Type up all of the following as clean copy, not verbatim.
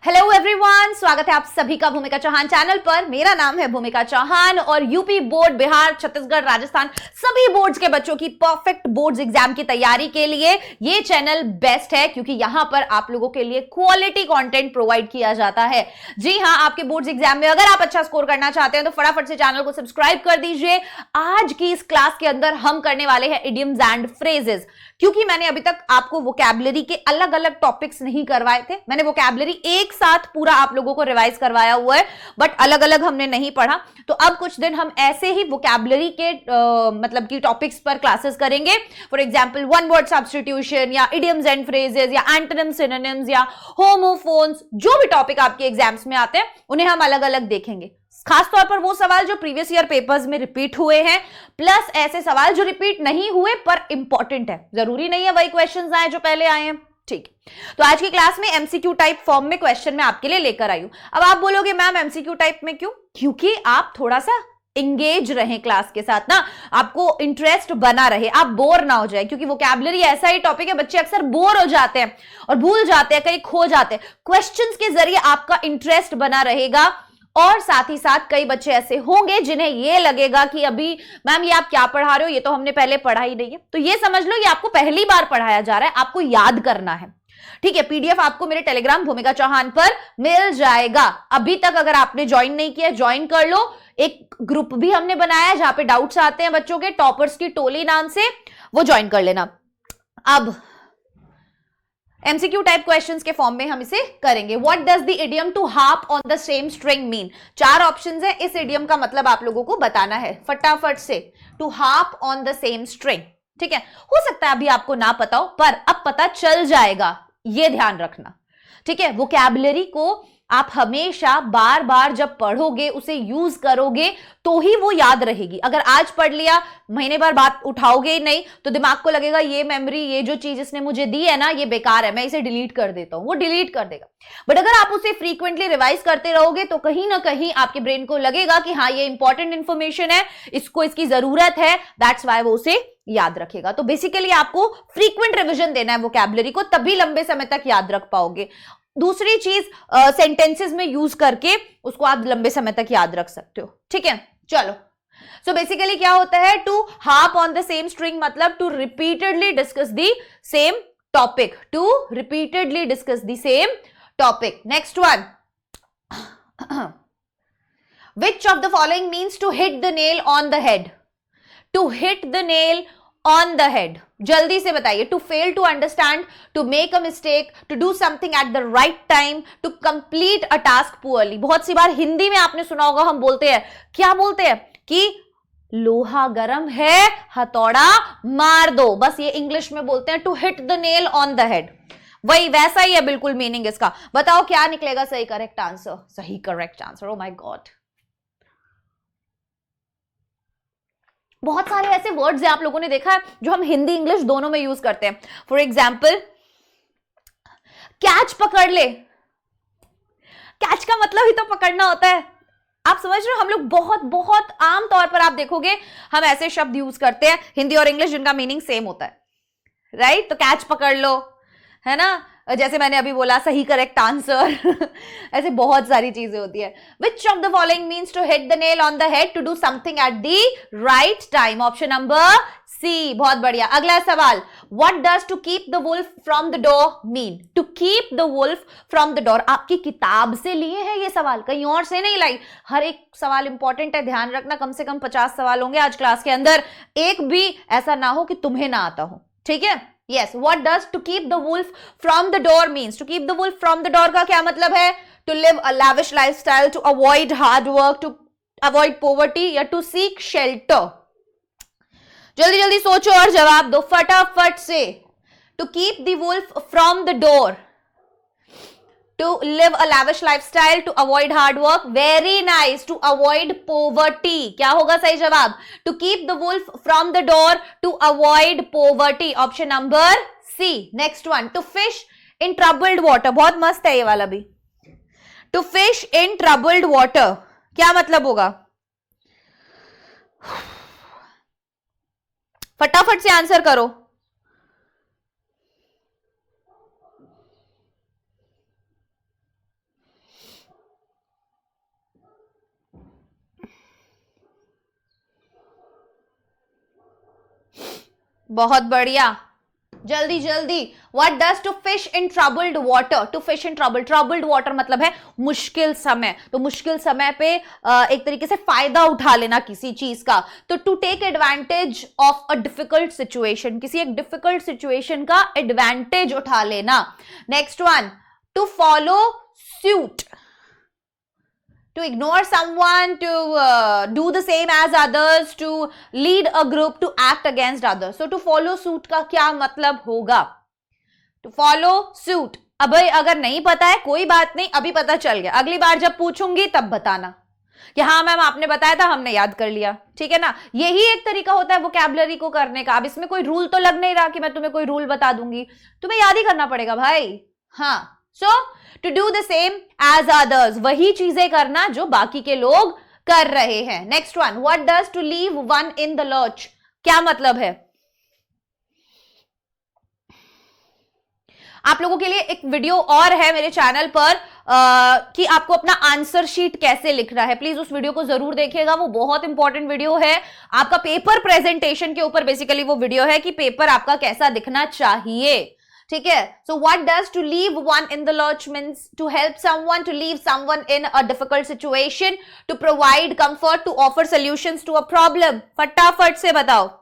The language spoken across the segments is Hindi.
हेलो एवरीवन, स्वागत है आप सभी का भूमिका चौहान चैनल पर। मेरा नाम है भूमिका चौहान और यूपी बोर्ड, बिहार, छत्तीसगढ़, राजस्थान सभी बोर्ड्स के बच्चों की परफेक्ट बोर्ड्स एग्जाम की तैयारी के लिए ये चैनल बेस्ट है, क्योंकि यहां पर आप लोगों के लिए क्वालिटी कंटेंट प्रोवाइड किया जाता है। जी हां, आपके बोर्ड्स एग्जाम में अगर आप अच्छा स्कोर करना चाहते हैं तो फटाफट से चैनल को सब्सक्राइब कर दीजिए। आज की इस क्लास के अंदर हम करने वाले हैं इडियम्स एंड फ्रेजेस, क्योंकि मैंने अभी तक आपको वोकैबुलरी के अलग अलग टॉपिक्स नहीं करवाए थे। मैंने वोकैबुलरी एक साथ पूरा आप लोगों को रिवाइज करवाया हुआ है, बट अलग अलग हमने नहीं पढ़ा। तो अब कुछ दिन हम ऐसे ही वोकैबुलरी के मतलब की टॉपिक्स पर क्लासेस करेंगे। For example one word substitution या इडियम्स एंड फ्रेजेस या एंटोनिम्स, सिनोनिम्स या होमोफोन्स, जो भी टॉपिक आपके एग्जाम्स में आते हैं उन्हें हम अलग अलग देखेंगे। खासतौर पर वो सवाल जो प्रीवियस ईयर पेपर्स में रिपीट हुए हैं, प्लस ऐसे सवाल जो रिपीट नहीं हुए पर इंपॉर्टेंट है। जरूरी नहीं है वही क्वेश्चंस आए जो पहले आए हैं। ठीक, तो आज की क्लास में एमसीक्यू टाइप फॉर्म में क्वेश्चन मैं आपके लिए लेकर आई हूं। अब आप बोलोगे मैम एमसीक्यू टाइप में क्यों? क्योंकि आप थोड़ा सा इंगेज रहें क्लास के साथ ना, आपको इंटरेस्ट बना रहे, आप बोर ना हो जाए। क्योंकि वोकैबुलरी ऐसा ही टॉपिक है, बच्चे अक्सर बोर हो जाते हैं और भूल जाते हैं, कहीं खो जाते हैं। क्वेश्चंस के जरिए आपका इंटरेस्ट बना रहेगा और साथ ही साथ कई बच्चे ऐसे होंगे जिन्हें ये लगेगा कि अभी मैम ये आप क्या पढ़ा रहे हो, ये तो हमने पहले पढ़ा ही नहीं है। तो ये समझ लो ये आपको पहली बार पढ़ाया जा रहा है, आपको याद करना है। ठीक है, पीडीएफ आपको मेरे टेलीग्राम भूमिका चौहान पर मिल जाएगा। अभी तक अगर आपने ज्वाइन नहीं किया, ज्वाइन कर लो। एक ग्रुप भी हमने बनाया है जहां पे डाउट्स आते हैं बच्चों के, टॉपर्स की टोली नाम से, वो ज्वाइन कर लेना। अब एमसीक्यू टाइप क्वेश्चंस के फॉर्म में हम इसे करेंगे। What does the idiom to harp on the same string mean? 4 options है, इस इडियम का मतलब आप लोगों को बताना है फटाफट से। To harp on the same string, ठीक है। हो सकता है अभी आपको ना पता हो, पर अब पता चल जाएगा, ये ध्यान रखना। ठीक है, वोकैबुलरी को आप हमेशा बार बार जब पढ़ोगे, उसे यूज करोगे तो ही वो याद रहेगी। अगर आज पढ़ लिया, महीने भर बात उठाओगे ही नहीं, तो दिमाग को लगेगा ये मेमोरी, ये जो चीज इसने मुझे दी है ना, ये बेकार है, मैं इसे डिलीट कर देता हूं। वो डिलीट कर देगा। बट अगर आप उसे फ्रीक्वेंटली रिवाइज करते रहोगे तो कहीं ना कहीं आपके ब्रेन को लगेगा कि हाँ ये इंपॉर्टेंट इंफॉर्मेशन है, इसको इसकी जरूरत है, दैट्स वाई वो उसे याद रखेगा। तो बेसिकली आपको फ्रीक्वेंट रिवीजन देना है वोकैबुलरी को, तभी लंबे समय तक याद रख पाओगे। दूसरी चीज, सेंटेंसेस में यूज करके उसको आप लंबे समय तक याद रख सकते हो। ठीक है, चलो। सो बेसिकली क्या होता है, to harp on the same string मतलब to repeatedly discuss the same topic. To repeatedly discuss the same topic. Next one, which of the following means to hit the nail on the head? To hit the nail on the head, जल्दी से बताइए। To fail to understand, to make a mistake, to do something at the right time, to complete a task poorly. बहुत सी बार हिंदी में आपने सुना होगा, हम बोलते हैं, क्या बोलते हैं कि लोहा गर्म है, हथौड़ा मार दो। बस ये इंग्लिश में बोलते हैं to hit the nail on the head. वही वैसा ही है बिल्कुल मीनिंग इसका। बताओ क्या निकलेगा सही करेक्ट आंसर? सही correct answer, oh my God. बहुत सारे ऐसे वर्ड्स हैं आप लोगों ने देखा है जो हम हिंदी इंग्लिश दोनों में यूज करते हैं। फॉर एग्जाम्पल, कैच पकड़ ले। कैच का मतलब ही तो पकड़ना होता है। आप समझ रहे हो? हम लोग बहुत बहुत आम तौर पर आप देखोगे हम ऐसे शब्द यूज करते हैं हिंदी और इंग्लिश जिनका मीनिंग सेम होता है, राइट? तो कैच पकड़ लो, है ना, जैसे मैंने अभी बोला सही करेक्ट आंसर। ऐसे बहुत सारी चीजें होती है। Which of the following means to hit the nail on the head, to do something at the right time? Option number C, बहुत बढ़िया। अगला सवाल, What does to keep the wolf from the door mean? To keep the wolf from the door, आपकी किताब से लिए हैं ये सवाल, कहीं और से नहीं लाई। हर एक सवाल इंपॉर्टेंट है, ध्यान रखना। कम से कम 50 सवाल होंगे आज क्लास के अंदर, एक भी ऐसा ना हो कि तुम्हें ना आता हो। ठीक है, yes, what does to keep the wolf from the door means? To keep the wolf from the door का क्या मतलब है? To live a lavish lifestyle, to avoid hard work, to avoid poverty या to seek shelter। जल्दी जल्दी सोचो और जवाब दो फटाफट से। To keep the wolf from the door, to live a lavish lifestyle, to avoid hard work, very nice, to avoid poverty। क्या होगा सही जवाब? To keep the wolf from the door, to avoid poverty, option number C. Next one, to fish in troubled water, बहुत मस्त है ये वाला भी। To fish in troubled water क्या मतलब होगा? फटाफट से आंसर करो। बहुत बढ़िया, जल्दी जल्दी। What does to fish in troubled water? To fish in troubled water मतलब है मुश्किल समय। तो मुश्किल समय पे एक तरीके से फायदा उठा लेना किसी चीज का। तो to take advantage of a difficult situation, किसी एक difficult situation का advantage उठा लेना। Next one, to follow suit, to ignore someone, to do the same as others, to lead a group, to act against others. So to follow suit का क्या मतलब होगा? To follow suit, अब अगर नहीं पता है कोई बात नहीं, अभी पता चल गया, अगली बार जब पूछूंगी तब बताना कि हाँ मैम आपने बताया था, हमने याद कर लिया, ठीक है ना। यही एक तरीका होता है वोकैबुलरी को करने का। अब इसमें कोई रूल तो लग नहीं रहा कि मैं तुम्हें कोई रूल बता दूंगी, तुम्हें याद ही करना पड़ेगा भाई। हाँ, so to do the same as others, वही चीजें करना जो बाकी के लोग कर रहे हैं। Next one, what does to leave one in the lurch, क्या मतलब है? आप लोगों के लिए एक वीडियो और है मेरे चैनल पर कि आपको अपना आंसर शीट कैसे लिखना है, प्लीज उस वीडियो को जरूर देखिएगा, वो बहुत इंपॉर्टेंट वीडियो है। आपका पेपर प्रेजेंटेशन के ऊपर बेसिकली वो वीडियो है कि पेपर आपका कैसा दिखना चाहिए, ठीक है। So what does to leave one in the lurch means to help someone, to leave someone in a difficult situation, to provide comfort, to offer solutions to a problem. फटाफट से बताओ।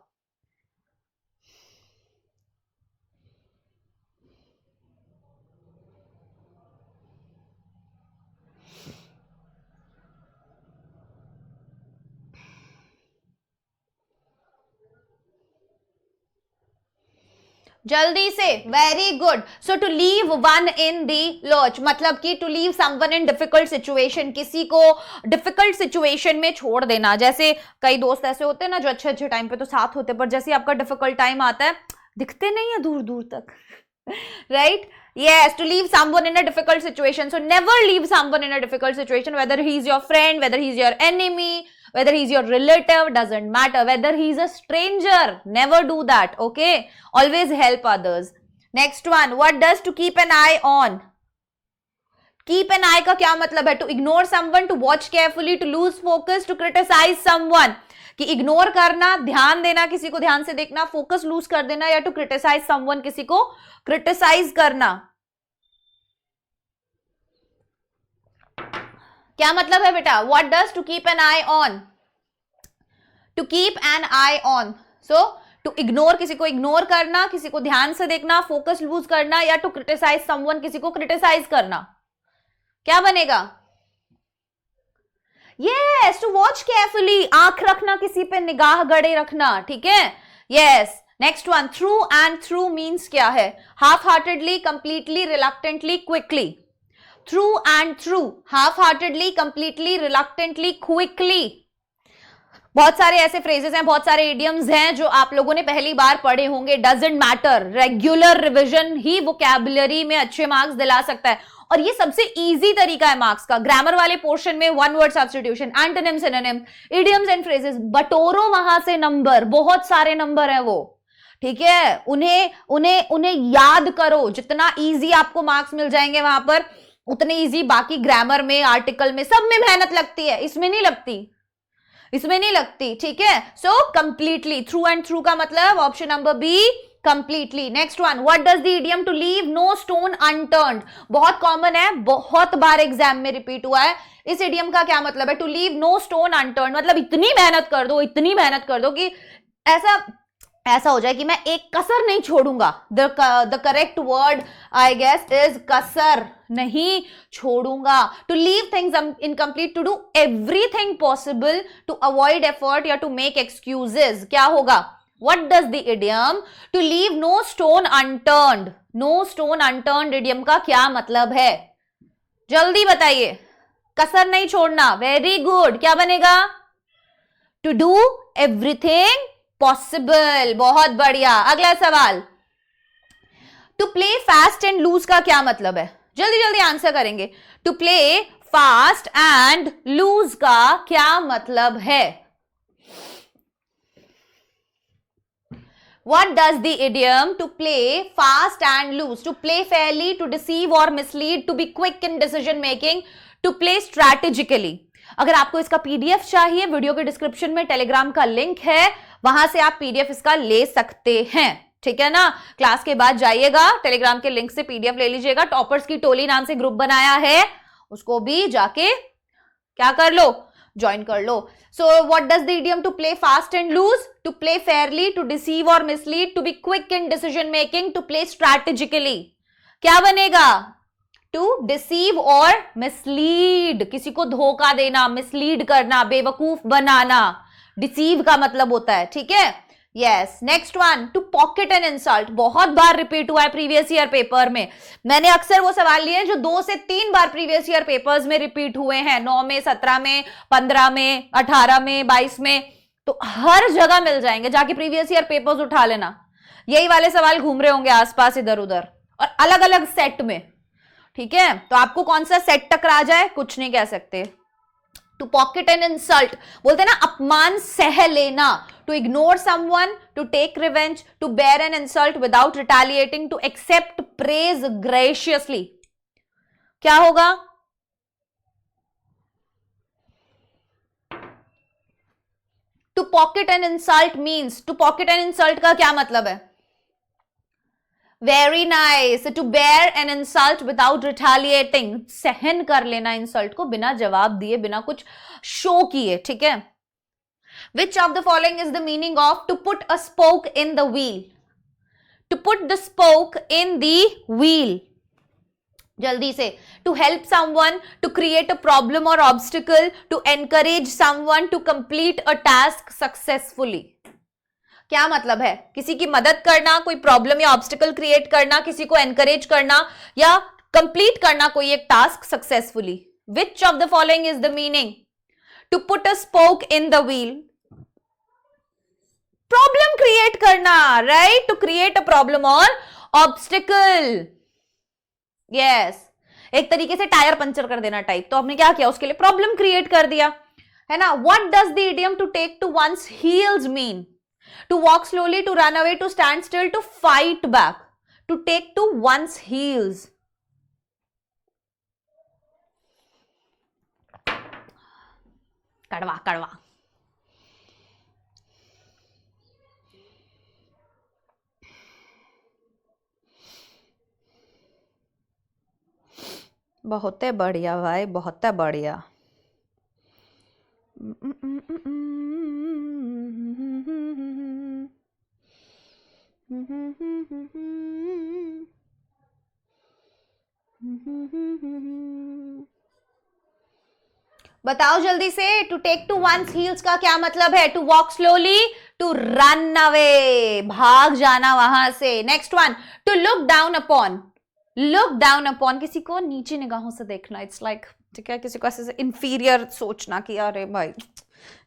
जल्दी से, very good. So to leave one in the lurch मतलब कि to leave someone in difficult situation, किसी को डिफिकल्ट सिचुएशन में छोड़ देना। जैसे कई दोस्त ऐसे होते हैं ना जो अच्छे अच्छे टाइम पे तो साथ होते हैं, पर जैसे आपका डिफिकल्ट टाइम आता है दिखते नहीं है दूर दूर तक, right? Yes, to leave someone in a difficult situation. So never leave someone in a difficult situation, whether he's your friend, whether he's your enemy, whether he's your relative, doesn't matter. Whether he's a stranger, never do that, okay? Always help others. Next one, what does to keep an eye on? Keep an eye का क्या मतलब है? To ignore someone, to watch carefully, to lose focus, to criticize someone. कि इग्नोर करना, ध्यान देना, किसी को ध्यान से देखना, फोकस लूज कर देना, या टू क्रिटिसाइज समवन, किसी को क्रिटिसाइज करना। क्या मतलब है बेटा? What does to keep an eye on? To keep an eye on, so to ignore, किसी को इग्नोर करना, किसी को ध्यान से देखना, फोकस लूज करना, या टू क्रिटिसाइज समवन, किसी को क्रिटिसाइज करना। क्या बनेगा? Yes, to watch carefully, आंख रखना, किसी पे निगाह गड़े रखना, ठीक है। Yes, next one, through and through means क्या है? Half-heartedly, completely, reluctantly, quickly. Through and through, half-heartedly, completely, reluctantly, quickly. बहुत सारे ऐसे फ्रेजेस हैं, बहुत सारे इडियम्स हैं जो आप लोगों ने पहली बार पढ़े होंगे। Doesn't matter, regular revision he vocabulary में अच्छे मार्क्स दिला सकता है, और ये सबसे इजी तरीका है मार्क्स का। ग्रामर वाले पोर्शन में one word substitution, antonym, synonym, idioms and phrases, बटोरो वहां से नंबर, बहुत सारे नंबर है वो, ठीक है। उन्हें याद करो, जितना इजी आपको मार्क्स मिल जाएंगे वहां पर, उतने इजी बाकी ग्रामर में, आर्टिकल में, सब में मेहनत लगती है, इसमें नहीं लगती, इसमें नहीं लगती, ठीक है। So completely, through and through का मतलब option number B, completely. Next one, what does the idiom to leave no stone unturned? बहुत कॉमन है, बहुत बार एग्जाम में रिपीट हुआ है। इस इडियम का क्या मतलब है? To leave no stone unturned मतलब इतनी मेहनत कर दो, इतनी मेहनत कर दो कि ऐसा हो जाए कि मैं एक कसर नहीं छोड़ूंगा। The correct word I guess is कसर, नहीं छोड़ूंगा। To leave things incomplete, to do everything possible to avoid effort या टू मेक एक्सक्यूजेस, क्या होगा? What does the idiom to leave no stone unturned? No stone unturned idiom का क्या मतलब है? जल्दी बताइए। कसर नहीं छोड़ना, वेरी गुड। क्या बनेगा? To do everything possible, बहुत बढ़िया। अगला सवाल, To play fast and lose का क्या मतलब है? जल्दी जल्दी आंसर करेंगे। To play fast and lose का क्या मतलब है? What does the idiom to play fast and loose, to play fairly, to deceive or mislead, to be quick in decision making, to play strategically? अगर आपको इसका पीडीएफ चाहिए, वीडियो के डिस्क्रिप्शन में टेलीग्राम का लिंक है, वहां से आप पीडीएफ इसका ले सकते हैं, ठीक है ना। क्लास के बाद जाइएगा, टेलीग्राम के लिंक से पीडीएफ ले लीजिएगा। टॉपर्स की टोली नाम से ग्रुप बनाया है, उसको भी जाके क्या कर लो, ज्वाइन कर लो। So what does the idiom to play fast and loose? To play fairly, to deceive और mislead, to be quick in decision making, to play strategically. क्या बनेगा? टू डिसीव और मिसलीड, किसी को धोखा देना, मिसलीड करना, बेवकूफ बनाना, डिसीव का मतलब होता है, ठीक है। Yes, next one, to pocket an insult, बहुत बार रिपीट हुआ है प्रीवियस ईयर पेपर में। मैंने अक्सर वो सवाल लिए जो 2 से 3 बार प्रीवियस ईयर पेपर्स में रिपीट हुए हैं, 9 में, 17 में, 15 में, 18 में, 22 में, तो हर जगह मिल जाएंगे, जाके प्रीवियस ईयर पेपर्स उठा लेना। यही वाले सवाल घूम रहे होंगे आसपास इधर उधर और अलग अलग सेट में, ठीक है। तो आपको कौन सा सेट टकरा जाए कुछ नहीं कह सकते। टू पॉकेट एन इंसल्ट बोलते हैं ना, अपमान सह लेना। To ignore someone, to take revenge, to bear an insult without retaliating, to accept praise graciously. क्या होगा? To pocket an insult means, to pocket an insult का क्या मतलब है? Very nice. To bear an insult without retaliating, सहन कर लेना इंसल्ट को बिना जवाब दिए, बिना कुछ शो किए, ठीक है। Which of the following is the meaning of to put a spoke in the wheel? To put the spoke in the wheel, जल्दी से। To help someone, to create a problem और obstacle, to encourage someone to complete a task successfully. क्या मतलब है? किसी की मदद करना, कोई प्रॉब्लम या ऑब्स्टिकल क्रिएट करना, किसी को एनकरेज करना या कंप्लीट करना कोई एक task successfully. Which of the following is the meaning? To put a spoke in the wheel, problem create करना, right? To create a problem और ऑब्स्टिकल, यस, एक तरीके से टायर पंचर कर देना टाइप। तो आपने क्या किया? उसके लिए प्रॉब्लम क्रिएट कर दिया, है ना। What does the idiom to take to one's heels mean? To walk slowly, to run away, to stand still, to fight back, to take to one's heels. कड़वा कड़वा। बहुत बढ़िया भाई, बहुत बढ़िया। बताओ जल्दी से, to take to one's heels का क्या मतलब है? To walk slowly, to run away, भाग जाना वहां से। Next one, to look down upon, look down upon, किसी को नीचे निगाहों से देखना। इट्स लाइक, ठीक है, किसी को ऐसे इंफीरियर सोचना कि अरे भाई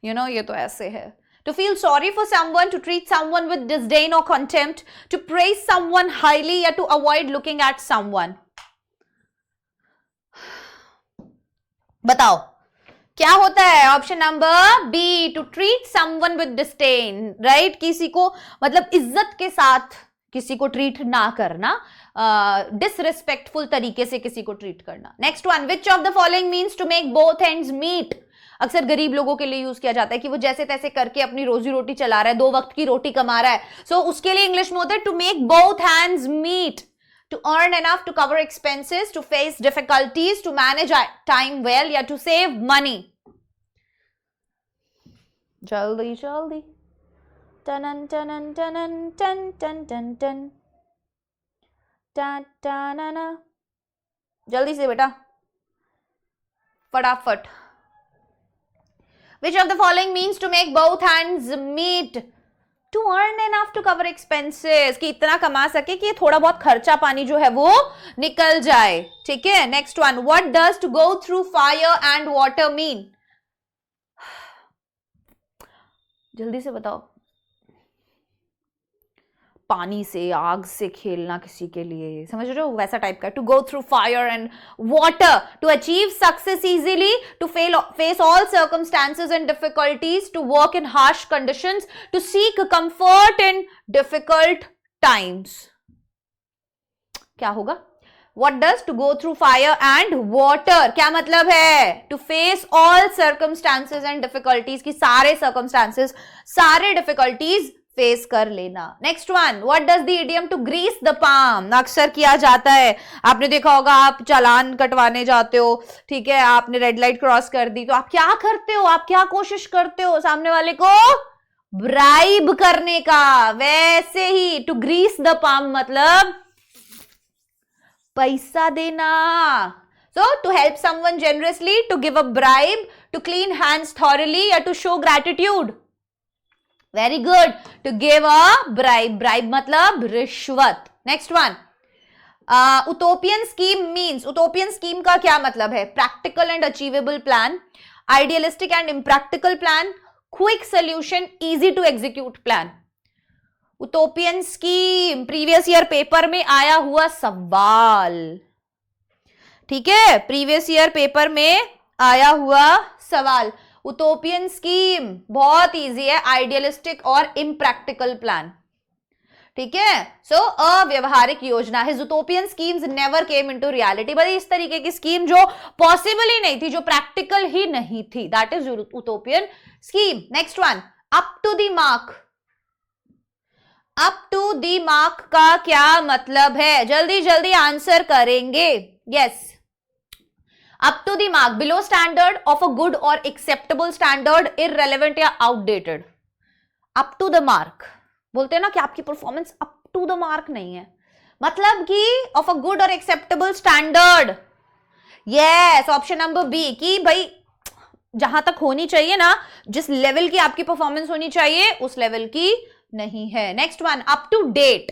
यू नो ये तो ऐसे है। To feel sorry for someone, to treat someone with disdain or contempt, to praise someone highly या to avoid looking at someone। बताओ क्या होता है? Option number B, to treat someone with disdain, right? किसी को मतलब इज्जत के साथ किसी को ट्रीट ना करना, डिसरिस्पेक्टफुल तरीके से किसी को ट्रीट करना। Next one, which of the following means to make both ends meet? अक्सर गरीब लोगों के लिए यूज किया जाता है कि वो जैसे तैसे करके अपनी रोजी रोटी चला रहा है, 2 वक्त की रोटी कमा रहा है। सो उसके लिए इंग्लिश में होता है to make both hands meet, to earn enough to cover expenses, to face difficulties, to manage time well या to save money। जल्दी जल्दी, टनन टनन टनन टन टन टन टन टन, जल्दी से बेटा, फटाफट। Which of the following means to make both hands meet? To earn enough to cover expenses, कि इतना कमा सके कि थोड़ा बहुत खर्चा पानी जो है वो निकल जाए, ठीक है। Next one, what does to go through fire and water mean? जल्दी से बताओ। पानी से, आग से खेलना किसी के लिए, समझ रहे हो, वैसा टाइप का। To go through fire and water, to achieve success easily, to face all circumstances and difficulties, to work in harsh conditions, to seek comfort in difficult times. क्या होगा? What does to go through fire and water? क्या मतलब है? To face all circumstances and difficulties, कि सारे circumstances, सारे difficulties फेस कर लेना. Next one, what does the idiom to grease the palm? अक्सर किया जाता है, आपने देखा होगा, आप चालान कटवाने जाते हो, ठीक है, आपने रेड लाइट क्रॉस कर दी, तो आप क्या करते हो, आप क्या कोशिश करते हो? सामने वाले को ब्राइब करने का. वैसे ही टू ग्रीस द पाम मतलब पैसा देना. So to help someone generously, to give a bribe, to clean hands thoroughly, या to show gratitude. Very good. To give a bribe. Bribe मतलब रिश्वत. Next one. Utopian scheme means, utopian scheme का क्या मतलब है? Practical and achievable plan, idealistic and impractical plan, quick solution, easy to execute plan. Utopian scheme previous year paper में आया हुआ सवाल, ठीक है, प्रीवियस ईयर पेपर में आया हुआ सवाल. उटोपियन स्कीम बहुत इजी है, आइडियलिस्टिक और इम्प्रैक्टिकल प्लान, ठीक है. सो अव्यवहारिक योजना है. Utopian schemes never came into reality. भाई इस तरीके की स्कीम जो पॉसिबल ही नहीं थी, जो प्रैक्टिकल ही नहीं थी, that is utopian scheme. Next one, up to the mark. Up to the mark का क्या मतलब है? जल्दी जल्दी आंसर करेंगे. Yes, up to the mark, below standard, of a good और एक्सेप्टेबल स्टैंडर्ड, इररेलेवेंट या outdated. Up to the mark बोलते हैं ना कि आपकी performance up to the mark नहीं है, मतलब कि ऑफ अ गुड और acceptable standard. Yes, option number B, कि भाई जहां तक होनी चाहिए ना, जिस लेवल की आपकी परफॉर्मेंस होनी चाहिए उस लेवल की नहीं है. Next one, up to date.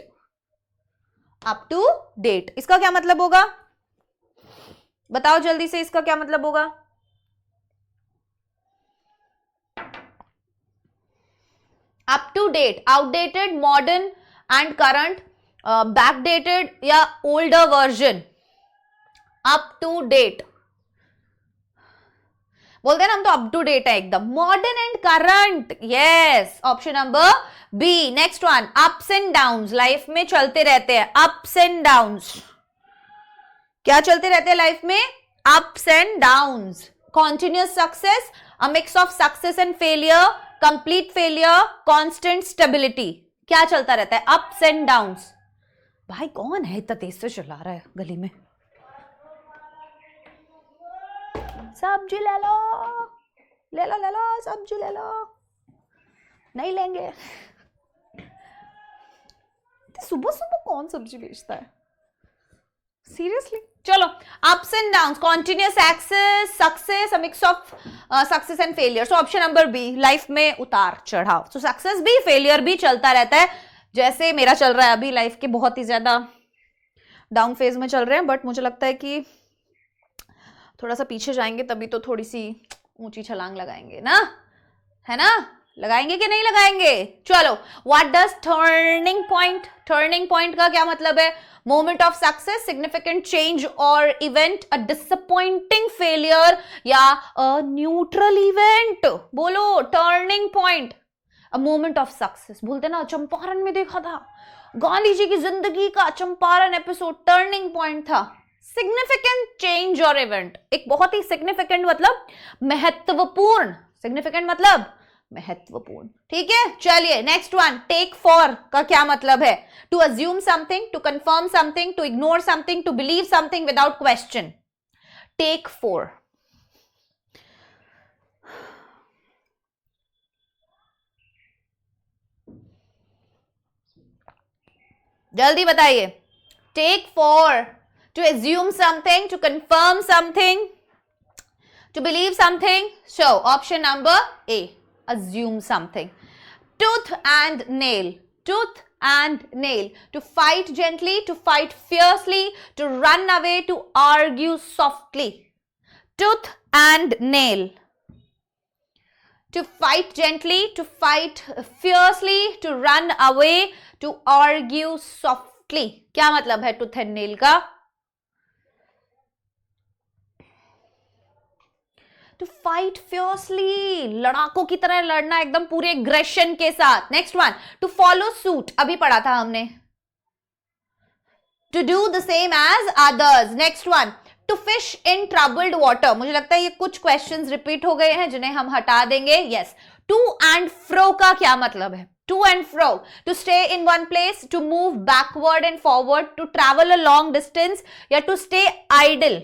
Up to date इसका क्या मतलब होगा? बताओ जल्दी से, इसका क्या मतलब होगा? Up to date, outdated, modern and current, backdated या older version. Up to date बोलते हैं ना हम, तो अप टू डेट है एकदम. Modern and current, yes, option number B. Next one, ups and downs. Life में चलते रहते हैं अप्स एंड डाउन्स. क्या चलते रहते हैं लाइफ में? Ups and downs. Continuous success, a mix of success and failure, complete failure, constant stability. क्या चलता रहता है? Ups and downs. भाई कौन है इतना तेज से चला रहा है गली में? सब्जी ले लो, ले लो, ले लो, सब्जी ले लो. नहीं लेंगे. सुबह सुबह कौन सब्जी बेचता है? सीरियसली. चलो, ups and downs, continuous excess, success, a mix of success and failure. So option number B, life में उतार चढ़ाव. सो सक्सेस भी फेलियर भी चलता रहता है, जैसे मेरा चल रहा है अभी. लाइफ के बहुत ही ज्यादा डाउन फेज में चल रहे हैं, बट मुझे लगता है कि थोड़ा सा पीछे जाएंगे तभी तो थोड़ी सी ऊंची छलांग लगाएंगे ना, है ना? लगाएंगे कि नहीं लगाएंगे? चलो, what does turning point? Turning point का क्या मतलब है? Moment of success, significant change और इवेंट, अ डिसअपॉइंटिंग फेलियर या अ न्यूट्रल इवेंट. बोलो, turning point, a moment of success. बोलते ना, चंपारण में देखा था, गांधी जी की जिंदगी का चंपारण एपिसोड टर्निंग पॉइंट था. सिग्निफिकेंट चेंज और इवेंट, एक बहुत ही सिग्निफिकेंट मतलब महत्वपूर्ण, सिग्निफिकेंट मतलब महत्वपूर्ण, ठीक है. चलिए नेक्स्ट वन, टेक फॉर का क्या मतलब है? To assume something, to confirm something, to ignore something, to believe something without question. Take for. जल्दी बताइए. Take for, to assume something, to confirm something, to believe something. So option number A, assume something. Tooth and nail, tooth and nail. To fight gently, to fight fiercely, to run away, to argue softly. Tooth and nail. To fight gently, to fight fiercely, to run away, to argue softly. क्या मतलब है tooth and nail का? टू फाइट फियर्सली, लड़ाकों की तरह लड़ना, एकदम पूरे एग्रेशन के साथ. Next one, to follow suit, अभी पढ़ा था हमने. to do the same as others. Next one, to fish in troubled water. मुझे लगता है ये कुछ questions repeat हो गए हैं जिन्हें हम हटा देंगे. Yes, to and fro का क्या मतलब है? To and fro, to stay in one place, to move backward and forward, to travel a long distance, या to stay idle.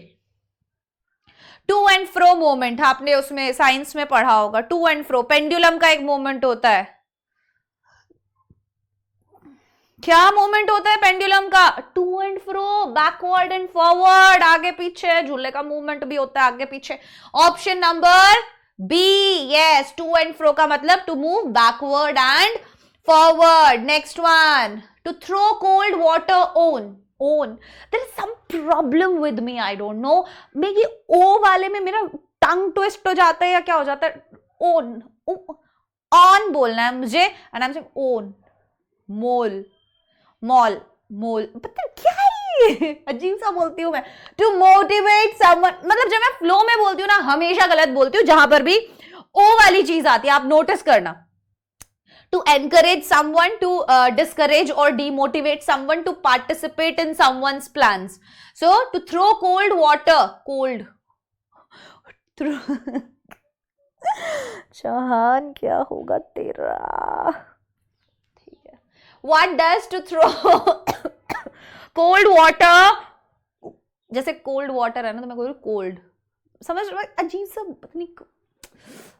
To and fro movement आपने उसमें साइंस में पढ़ा होगा. टू एंड फ्रो पेंडुलम का एक मोमेंट होता है. क्या मोमेंट होता है पेंडुलम का? To and fro, backward and forward, आगे पीछे. झूले का मूवमेंट भी होता है आगे पीछे. Option number B. Yes, to and fro का मतलब to move backward and forward. Next one, to throw cold water on. There is some problem with me, I don't know. मैं ये ओ वाले में मेरा टंग ट्विस्ट हो जाता है या क्या हो जाता है. ऑन बोलना है मुझे and I'm saying on. मोल पता क्या है अजीब सा बोलती हूँ मैं. To motivate someone, मतलब जब मैं फ्लो में बोलती हूँ ना हमेशा गलत बोलती हूँ. जहां पर भी ओ वाली चीज आती है आप नोटिस करना. To encourage someone, to discourage or demotivate someone to participate in someone's plans. So, to throw cold water. Cold. Chauhan क्या होगा तेरा? ठीक है. What does to throw cold water? जैसे cold water है ना तो मैं बोलूँ cold. समझ रहे हो? अजीब सा पता नहीं.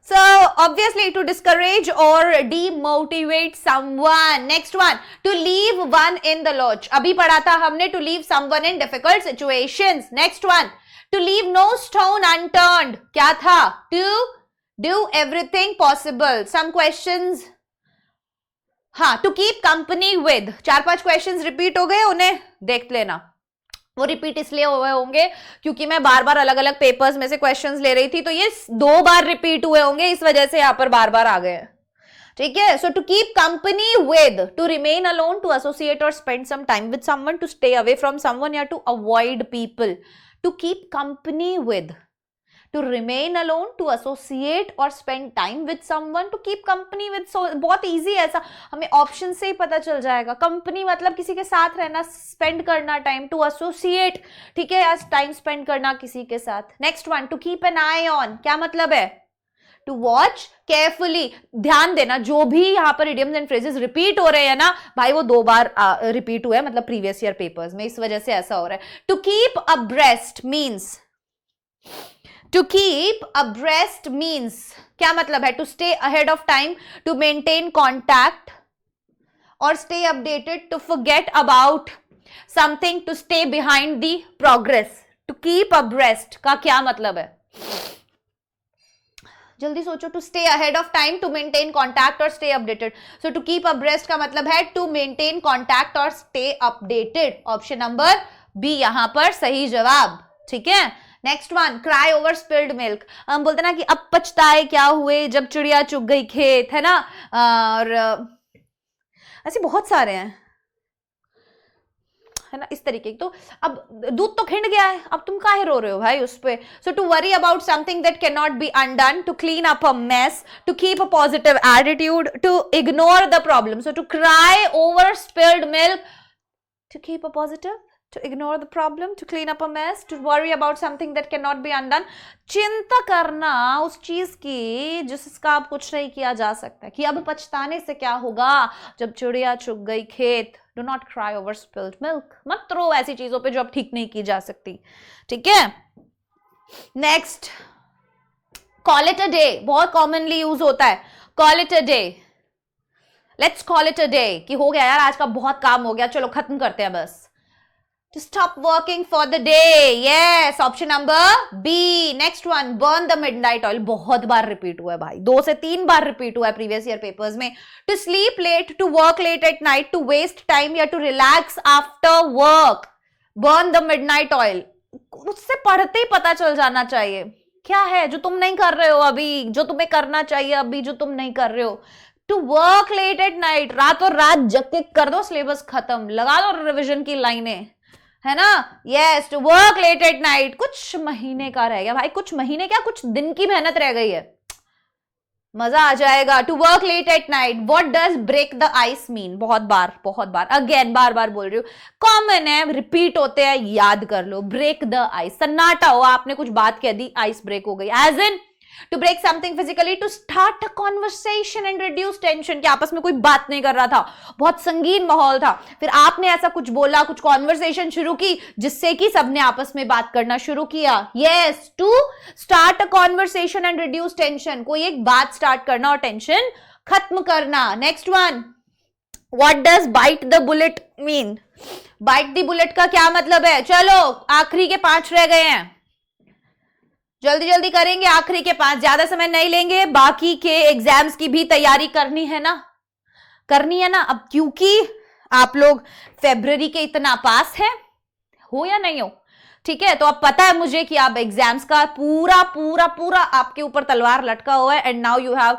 So obviously to discourage or demotivate someone. Next one, to leave one in the lurch. अभी पढ़ा था हमने to leave someone in difficult situations. Next one, to leave no stone unturned. क्या था? To do everything possible. Some questions. हाँ, to keep company with. 4-5 questions repeat हो गए, उन्हें देख लेना. वो रिपीट इसलिए हुए होंगे क्योंकि मैं बार बार अलग अलग पेपर्स में से क्वेश्चंस ले रही थी तो ये 2 बार रिपीट हुए होंगे इस वजह से यहाँ पर बार बार आ गए. ठीक है. So to keep company with, to remain alone, to associate और spend some time with someone, to stay away from someone या to avoid people. To keep company with, to remain alone, to associate or spend time with someone, to keep company with. So बहुत easy है ऐसा, हमें ऑप्शन से ही पता चल जाएगा. कंपनी मतलब किसी के साथ रहना, स्पेंड करना टाइम. टू एसोसिएट, ठीक है, या टाइम स्पेंड करना किसी के साथ. Next one, to keep an eye on. क्या मतलब है? To watch carefully. ध्यान देना जो भी यहाँ पर इडियम्स एंड फ्रेजेस रिपीट हो रहे हैं ना भाई वो 2 बार रिपीट हुए मतलब प्रीवियस ईयर पेपर्स में, इस वजह से ऐसा हो रहा है. To keep abreast means, To keep abreast means क्या मतलब है? To stay ahead of time, to maintain contact or stay updated, to forget about something, to stay behind the progress. To keep abreast का क्या मतलब है? जल्दी सोचो. To stay ahead of time, to maintain contact or stay updated. So to keep abreast का मतलब है to maintain contact or stay updated. Option number B यहाँ पर सही जवाब. ठीक है. Next one, cry over spilled milk. हम बोलते ना कि अब पछताए क्या हुए जब चिड़िया चुग गई खेत, है ना. और ऐसे बहुत सारे हैं, है ना, इस तरीके. तो अब दूध तो खिंड गया है, अब तुम काहे रो रहे हो भाई उस पे. So to worry about something that can not be undone, to clean up a mess, to keep a positive attitude, to ignore the problem. So to cry over spilled milk, to keep a positive, to ignore the problem, to clean up a mess, to worry about something that cannot be undone. चिंता करना उस चीज की जिसका आप कुछ नहीं किया जा सकता, कि अब पछताने से क्या होगा जब चिड़िया चुग गई खेत. Do not cry over spilled milk. मत रो ऐसी चीजों पे जो अब ठीक नहीं की जा सकती. ठीक है. Next, call it a day. बहुत कॉमनली यूज होता है. call it a day. Let's call it a day. कि हो गया यार, आज का बहुत काम हो गया, चलो खत्म करते हैं बस. To stop working for the day. Yes, option number B. Next one, burn the midnight oil. बहुत बार रिपीट हुआ है भाई, 2 से 3 बार रिपीट हुआ है प्रीवियस ईयर पेपर्स में. To sleep late, to work late at night, to waste time या to relax after work. Burn the midnight oil. उससे पढ़ते ही पता चल जाना चाहिए क्या है जो तुम नहीं कर रहे हो अभी, जो तुम्हें करना चाहिए अभी, जो तुम नहीं कर रहे हो. To work late at night, रातों रात जग के कर दो सिलेबस खत्म, लगा दो रिविजन की लाइनें, है ना. Yes, to work late at night. कुछ महीने का रह गया भाई, कुछ महीने क्या, कुछ दिन की मेहनत रह गई है. मजा आ जाएगा। To work late at night, what does break the ice mean? बहुत बार अगेन बार बार बोल रही हूँ, कॉमन है, रिपीट होते हैं, याद कर लो। ब्रेक द आइस, सन्नाटा हुआ, आपने कुछ बात कह दी, आइस ब्रेक हो गई। As in to break something physically, to start a conversation and reduce tension, कि आपस में कोई बात नहीं कर रहा था, बहुत संगीन माहौल था, फिर आपने ऐसा कुछ बोला, कुछ कॉन्वर्सेशन शुरू की जिससे कि सबने आपस में बात करना शुरू किया। Yes, to start a conversation and reduce tension, कोई एक बात स्टार्ट करना और टेंशन खत्म करना। Next one, what does bite the bullet mean? Bite the bullet का क्या मतलब है? चलो आखिरी के 5 रह गए हैं, जल्दी जल्दी करेंगे, आखिरी के 5, ज्यादा समय नहीं लेंगे, बाकी के एग्जाम्स की भी तैयारी करनी है ना, करनी है ना। अब क्योंकि आप लोग फरवरी के इतना पास है, हो या नहीं हो, ठीक है, तो अब पता है मुझे कि आप एग्जाम्स का पूरा पूरा पूरा आपके ऊपर तलवार लटका हुआ है, and now you have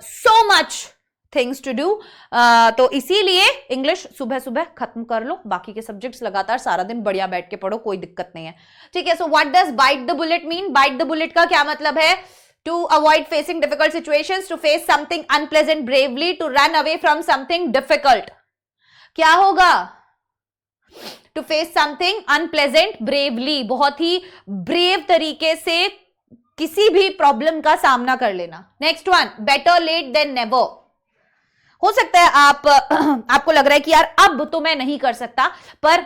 so much things to do. तो इसीलिए इंग्लिश सुबह सुबह खत्म कर लो, बाकी के सब्जेक्ट्स लगातार सारा दिन बढ़िया बैठ के पढ़ो, कोई दिक्कत नहीं है, ठीक है। So what does bite the bullet mean? Bite the bullet का क्या मतलब है? To avoid facing difficult situations, to face something unpleasant bravely, to run away from something difficult. क्या होगा? To face something unpleasant bravely, बहुत ही ब्रेव तरीके से किसी भी प्रॉब्लम का सामना कर लेना। Next one, better late than never. हो सकता है आपको लग रहा है कि यार अब तो मैं नहीं कर सकता, पर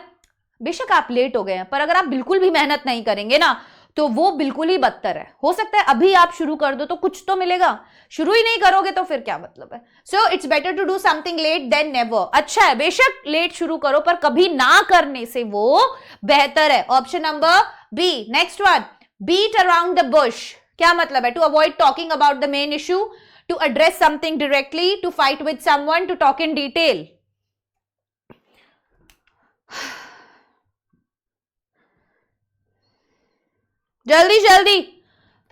बेशक आप लेट हो गए हैं, पर अगर आप बिल्कुल भी मेहनत नहीं करेंगे ना तो वो बिल्कुल ही बदतर है। हो सकता है अभी आप शुरू कर दो तो कुछ तो मिलेगा, शुरू ही नहीं करोगे तो फिर क्या मतलब है। So it's better to do something late than never. अच्छा है, बेशक लेट शुरू करो पर कभी ना करने से वो बेहतर है। Option number B. Next one, beat around the bush, क्या मतलब है? To avoid talking about the main issue, to address something directly, to fight with someone, to talk in detail. जल्दी जल्दी,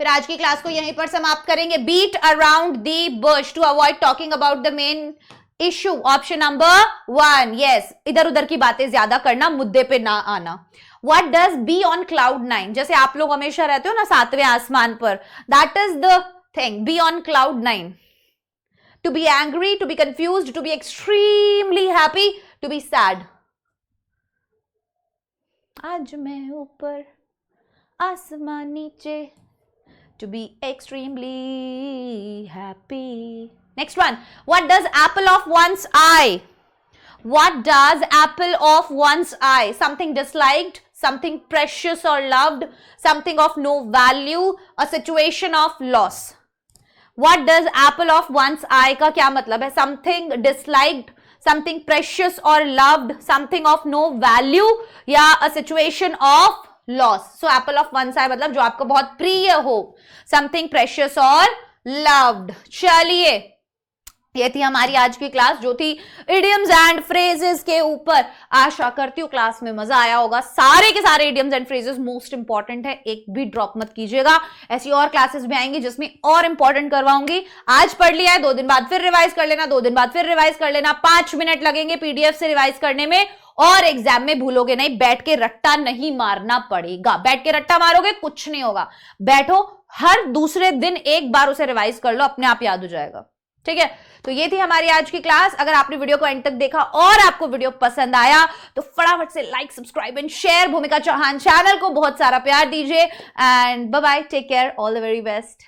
फिर आज की क्लास को यहीं पर समाप्त करेंगे। Beat around the bush, to avoid talking about the main issue, option number 1। Yes, इधर उधर की बातें ज्यादा करना, मुद्दे पे ना आना। What does be on cloud 9? जैसे आप लोग हमेशा रहते हो ना 7वें आसमान पर, that is the thing, be on cloud 9. To be angry, to be confused, to be extremely happy, to be sad. आज मैं ऊपर आसमान नीचे, to be extremely happy. Next one, what does apple of one's eye? What does apple of one's eye? Something disliked, something precious or loved, something of no value, a situation of loss. What does apple of one's eye का क्या मतलब है? Something disliked, something precious or loved, something of no value या a situation of loss. So apple of one's eye मतलब जो आपको बहुत प्रिय हो, something precious or loved. चलिए, ये थी हमारी आज की क्लास जो थी इडियम्स एंड फ्रेजेस के ऊपर। आशा करती हूँ क्लास में मजा आया होगा। सारे के सारे idioms and phrases most important है, एक भी ड्रॉप मत कीजिएगा। ऐसी और क्लासेस भी आएंगी जिसमें और इंपॉर्टेंट करवाऊंगी। आज पढ़ लिया है, 2 दिन बाद फिर रिवाइज कर लेना, 2 दिन बाद फिर रिवाइज कर लेना। 5 मिनट लगेंगे पीडीएफ से रिवाइज करने में, और एग्जाम में भूलोगे नहीं। बैठ के रट्टा नहीं मारना पड़ेगा, बैठ के रट्टा मारोगे कुछ नहीं होगा। बैठो, हर दूसरे दिन एक बार उसे रिवाइज कर लो, अपने आप याद हो जाएगा, ठीक है। तो ये थी हमारी आज की क्लास। अगर आपने वीडियो को एंड तक देखा और आपको वीडियो पसंद आया तो फटाफट से लाइक, सब्सक्राइब एंड शेयर भूमिका चौहान चैनल को बहुत सारा प्यार दीजिए। And bye bye, take care, all the very best.